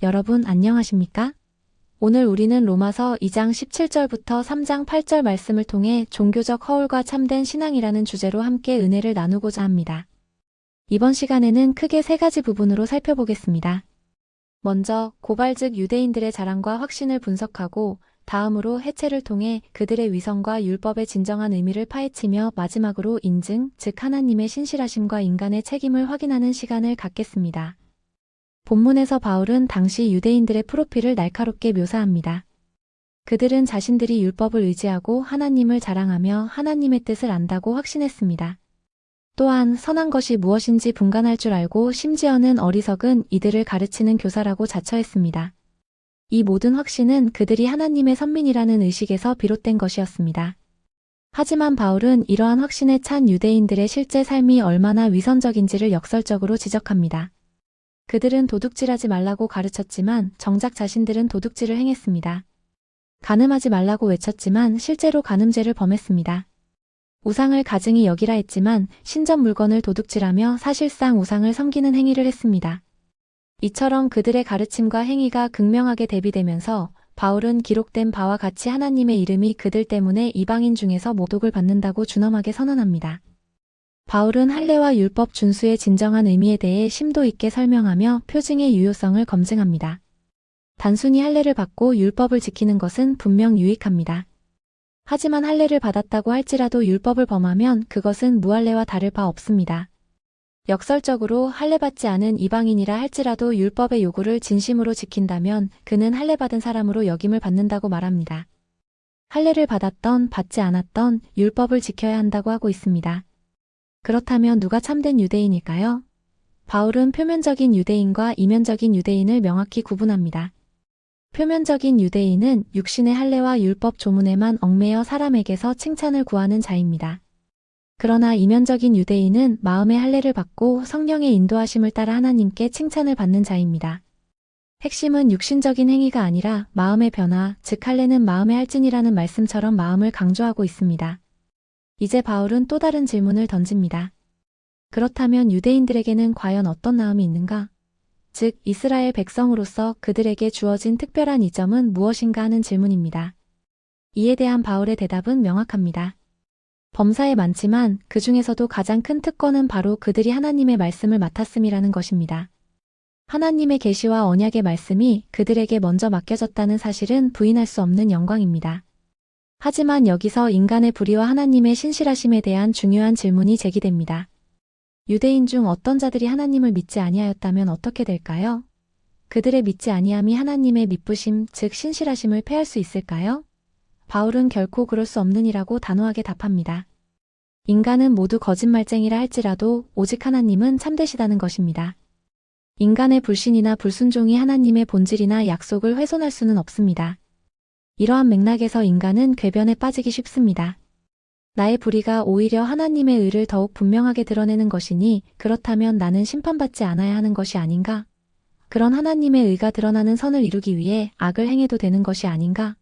여러분 안녕하십니까? 오늘 우리는 로마서 2장 17절부터 3장 8절 말씀을 통해 종교적 허울과 참된 신앙이라는 주제로 함께 은혜를 나누고자 합니다. 이번 시간에는 크게 세 가지 부분으로 살펴보겠습니다. 먼저 고발 즉 유대인들의 자랑과 확신을 분석하고 다음으로 해체를 통해 그들의 위선과 율법의 진정한 의미를 파헤치며 마지막으로 인증, 즉 하나님의 신실하심과 인간의 책임을 확인하는 시간을 갖겠습니다. 본문에서 바울은 당시 유대인들의 프로필을 날카롭게 묘사합니다. 그들은 자신들이 율법을 의지하고 하나님을 자랑하며 하나님의 뜻을 안다고 확신했습니다. 또한 선한 것이 무엇인지 분간할 줄 알고 심지어는 어리석은 이들을 가르치는 교사라고 자처했습니다. 이 모든 확신은 그들이 하나님의 선민이라는 의식에서 비롯된 것이었습니다. 하지만 바울은 이러한 확신에 찬 유대인들의 실제 삶이 얼마나 위선적인지를 역설적으로 지적합니다. 그들은 도둑질하지 말라고 가르쳤지만 정작 자신들은 도둑질을 행했습니다. 간음하지 말라고 외쳤지만 실제로 간음죄를 범했습니다. 우상을 가증히 여기라 했지만 신전 물건을 도둑질하며 사실상 우상을 섬기는 행위를 했습니다. 이처럼 그들의 가르침과 행위가 극명하게 대비되면서 바울은 기록된 바와 같이 하나님의 이름이 그들 때문에 이방인 중에서 모독을 받는다고 준엄하게 선언합니다. 바울은 할례와 율법 준수의 진정한 의미에 대해 심도 있게 설명하며 표징의 유효성을 검증합니다. 단순히 할례를 받고 율법을 지키는 것은 분명 유익합니다. 하지만 할례를 받았다고 할지라도 율법을 범하면 그것은 무할례와 다를 바 없습니다. 역설적으로 할례받지 않은 이방인이라 할지라도 율법의 요구를 진심으로 지킨다면 그는 할례받은 사람으로 여김을 받는다고 말합니다. 할례를 받았던 받지 않았던 율법을 지켜야 한다고 하고 있습니다. 그렇다면 누가 참된 유대인일까요? 바울은 표면적인 유대인과 이면적인 유대인을 명확히 구분합니다. 표면적인 유대인은 육신의 할례와 율법 조문에만 얽매여 사람에게서 칭찬을 구하는 자입니다. 그러나 이면적인 유대인은 마음의 할례를 받고 성령의 인도하심을 따라 하나님께 칭찬을 받는 자입니다. 핵심은 육신적인 행위가 아니라 마음의 변화, 즉 할례는 마음의 할진이라는 말씀처럼 마음을 강조하고 있습니다. 이제 바울은 또 다른 질문을 던집니다. 그렇다면 유대인들에게는 과연 어떤 나음이 있는가? 즉 이스라엘 백성으로서 그들에게 주어진 특별한 이점은 무엇인가 하는 질문입니다. 이에 대한 바울의 대답은 명확합니다. 범사에 많지만 그 중에서도 가장 큰 특권은 바로 그들이 하나님의 말씀을 맡았음이라는 것입니다. 하나님의 계시와 언약의 말씀이 그들에게 먼저 맡겨졌다는 사실은 부인할 수 없는 영광입니다. 하지만 여기서 인간의 불의와 하나님의 신실하심에 대한 중요한 질문이 제기됩니다. 유대인 중 어떤 자들이 하나님을 믿지 아니하였다면 어떻게 될까요? 그들의 믿지 아니함이 하나님의 미쁘심, 즉 신실하심을 패할 수 있을까요? 바울은 결코 그럴 수 없느니라고 단호하게 답합니다. 인간은 모두 거짓말쟁이라 할지라도 오직 하나님은 참되시다는 것입니다. 인간의 불신이나 불순종이 하나님의 본질이나 약속을 훼손할 수는 없습니다. 이러한 맥락에서 인간은 궤변에 빠지기 쉽습니다. 나의 불의가 오히려 하나님의 의를 더욱 분명하게 드러내는 것이니 그렇다면 나는 심판받지 않아야 하는 것이 아닌가? 그런 하나님의 의가 드러나는 선을 이루기 위해 악을 행해도 되는 것이 아닌가?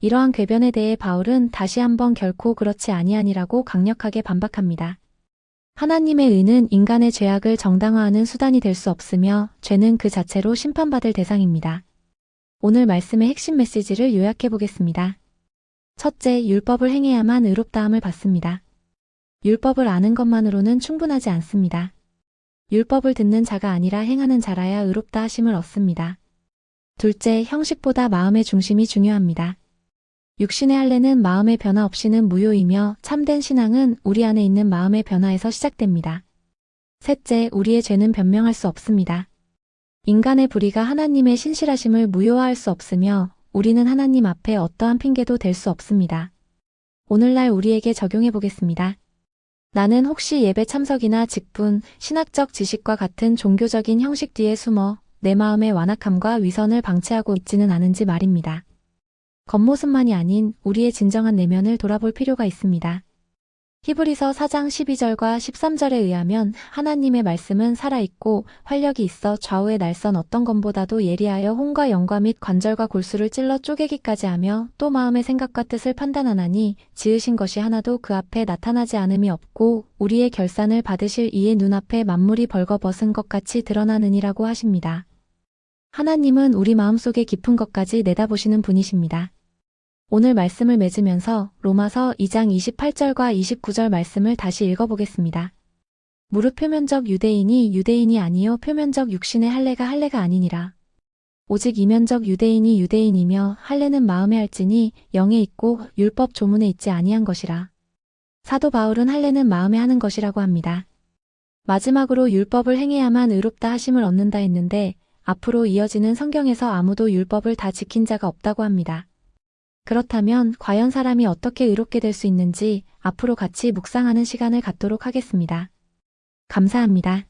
이러한 궤변에 대해 바울은 다시 한번 결코 그렇지 아니하니라고 강력하게 반박합니다. 하나님의 의는 인간의 죄악을 정당화하는 수단이 될 수 없으며 죄는 그 자체로 심판받을 대상입니다. 오늘 말씀의 핵심 메시지를 요약해 보겠습니다. 첫째, 율법을 행해야만 의롭다함을 받습니다. 율법을 아는 것만으로는 충분하지 않습니다. 율법을 듣는 자가 아니라 행하는 자라야 의롭다 하심을 얻습니다. 둘째, 형식보다 마음의 중심이 중요합니다. 육신의 할례는 마음의 변화 없이는 무효이며 참된 신앙은 우리 안에 있는 마음의 변화에서 시작됩니다. 셋째, 우리의 죄는 변명할 수 없습니다. 인간의 불의가 하나님의 신실하심을 무효화할 수 없으며 우리는 하나님 앞에 어떠한 핑계도 댈 수 없습니다. 오늘날 우리에게 적용해 보겠습니다. 나는 혹시 예배 참석이나 직분, 신학적 지식과 같은 종교적인 형식 뒤에 숨어 내 마음의 완악함과 위선을 방치하고 있지는 않은지 말입니다. 겉모습만이 아닌 우리의 진정한 내면을 돌아볼 필요가 있습니다. 히브리서 4장 12절과 13절에 의하면 하나님의 말씀은 살아있고 활력이 있어 좌우의 날선 어떤 검보다도 예리하여 혼과 영과 및 관절과 골수를 찔러 쪼개기까지 하며 또 마음의 생각과 뜻을 판단하나니 지으신 것이 하나도 그 앞에 나타나지 않음이 없고 우리의 결산을 받으실 이의 눈앞에 만물이 벌거벗은 것 같이 드러나느니라고 하십니다. 하나님은 우리 마음속의 깊은 것까지 내다보시는 분이십니다. 오늘 말씀을 맺으면서 로마서 2장 28절과 29절 말씀을 다시 읽어보겠습니다. 무릇 표면적 유대인이 유대인이 아니요 표면적 육신의 할례가 아니니라. 오직 이면적 유대인이 유대인이며 할례는 마음에 할지니 영에 있고 율법 조문에 있지 아니한 것이라. 사도 바울은 할례는 마음에 하는 것이라고 합니다. 마지막으로 율법을 행해야만 의롭다 하심을 얻는다 했는데 앞으로 이어지는 성경에서 아무도 율법을 다 지킨 자가 없다고 합니다. 그렇다면 과연 사람이 어떻게 의롭게 될 수 있는지 앞으로 같이 묵상하는 시간을 갖도록 하겠습니다. 감사합니다.